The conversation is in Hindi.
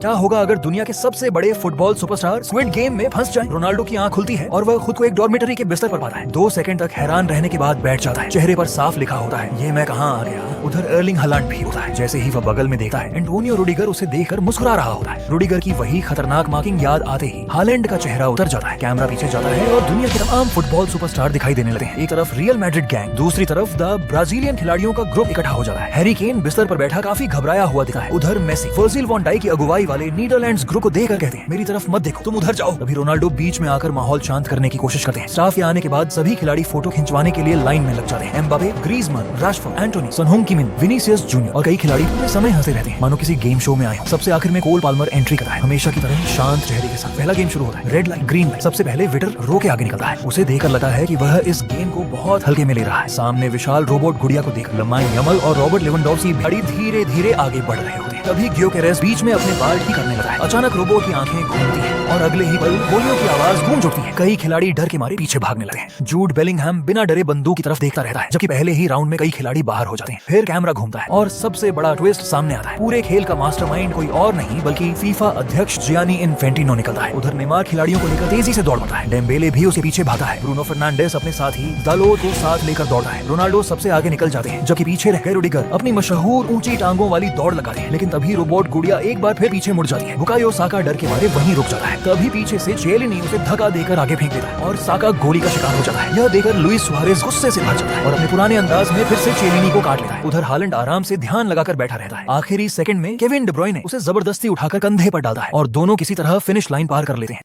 क्या होगा अगर दुनिया के सबसे बड़े फुटबॉल सुपरस्टार स्क्विड गेम में फंस जाए? रोनाल्डो की आंख खुलती है और वह खुद को एक डॉर्मेटरी के बिस्तर पर पाता है। 2 सेकंड तक हैरान रहने के बाद बैठ जाता है। चेहरे पर साफ लिखा होता है, ये मैं कहाँ आ गया। उधर अर्लिंग हालैंड भी होता है। जैसे ही वह बगल में देखता है, एंटोनियो रुडिगर उसे देखकर मुस्कुरा रहा होता है। रुडिगर की वही खतरनाक मार्किंग याद आते ही हालैंड का चेहरा उतर जाता है। कैमरा पीछे जाता है और दुनिया के तमाम फुटबॉल सुपरस्टार दिखाई देने लगते हैं। एक तरफ रियल मैड्रिड गैंग, दूसरी तरफ द ब्राजीलियन खिलाड़ियों का ग्रुप इकट्ठा हो जाता है। हैरी केन बिस्तर पर बैठा काफी घबराया हुआ दिखता है। उधर मेसी वर्जिल वॉन डाइक की अगुवाई वाले नीदरलैंड्स ग्रुप को देखकर कहते हैं, मेरी तरफ मत देखो, तुम उधर जाओ। तभी रोनाल्डो बीच में आकर माहौल शांत करने की कोशिश करते हैं। स्टाफ के आने के बाद सभी खिलाड़ी फोटो खिंचवाने के लिए लाइन में लग जाते हैं। एम्बापे, ग्रीजमैन, राशफोर्ड, एंटोनी, सन ह्यूंग-कि-मिन, विनीसियस जूनियर और कई खिलाड़ी पूरे समय हंसते रहते हैं, मानो किसी गेम शो में आए हो। सबसे आखिर में कोल पाल्मर एंट्री करता है, हमेशा की तरह शांत चेहरे के साथ। पहला गेम शुरू होता है। Red light, green light. सबसे पहले विटर रो के आगे निकलता है। उसे देखकर लगता है कि वह इस गेम को बहुत हल्के में ले रहा है। सामने विशाल रोबोट गुड़िया को देख लमाइन यमल और रॉबर्ट लेवेंडोव्स्की बड़ी धीरे धीरे आगे बढ़ रहे होते हैं। तभी ग्योकेरेस बीच में अपने बाल ठीक करने लगा है। अचानक रोबोट की आंखें घूमती हैं और अगले ही पल गोलियों की आवाज गूंज उठती है। कई खिलाड़ी डर के मारे पीछे भागने लगे हैं। जूड बेलिंगहैम बिना डरे बंदूक की तरफ देखता रहता है, जबकि पहले ही राउंड में कई खिलाड़ी बाहर हो जाते हैं। फिर कैमरा घूमता है और सबसे बड़ा ट्विस्ट सामने आता है। पूरे खेल का मास्टरमाइंड कोई और नहीं बल्कि फीफा अध्यक्ष जियानी इन्फेंटिनो निकलता है। उधर नेमार खिलाड़ियों को लेकर तेजी से दौड़ पड़ता है। डेम्बेले भी उसके पीछे भागता है। ब्रूनो फर्नांडिस अपने साथी दालोर को साथ लेकर दौड़ता है। रोनाल्डो सबसे आगे निकल जाते हैं, जबकि पीछे रह गए रुडिगर अपनी मशहूर ऊंची टांगों वाली दौड़ लगाते हैं। लेकिन तभी रोबोट गुड़िया एक बार फिर पीछे मुड़ जाती है। बुकायो साका डर के मारे वहीं रुक जाता है। तभी पीछे से चेलिनी उसे धक्का देकर आगे फेंक देता है और साका गोली का शिकार हो जाता है। यह देखकर लुइस सुआरेज गुस्से से भर जाता है और अपने पुराने अंदाज में फिर से चेलिनी को काट लेता है। उधर हालैंड आराम से ध्यान लगाकर बैठा रहता है। आखिरी सेकंड में केविन डी ब्रुयने उसे जबरदस्ती उठाकर कंधे पर डालता है और दोनों किसी तरह फिनिश लाइन पार कर लेते हैं।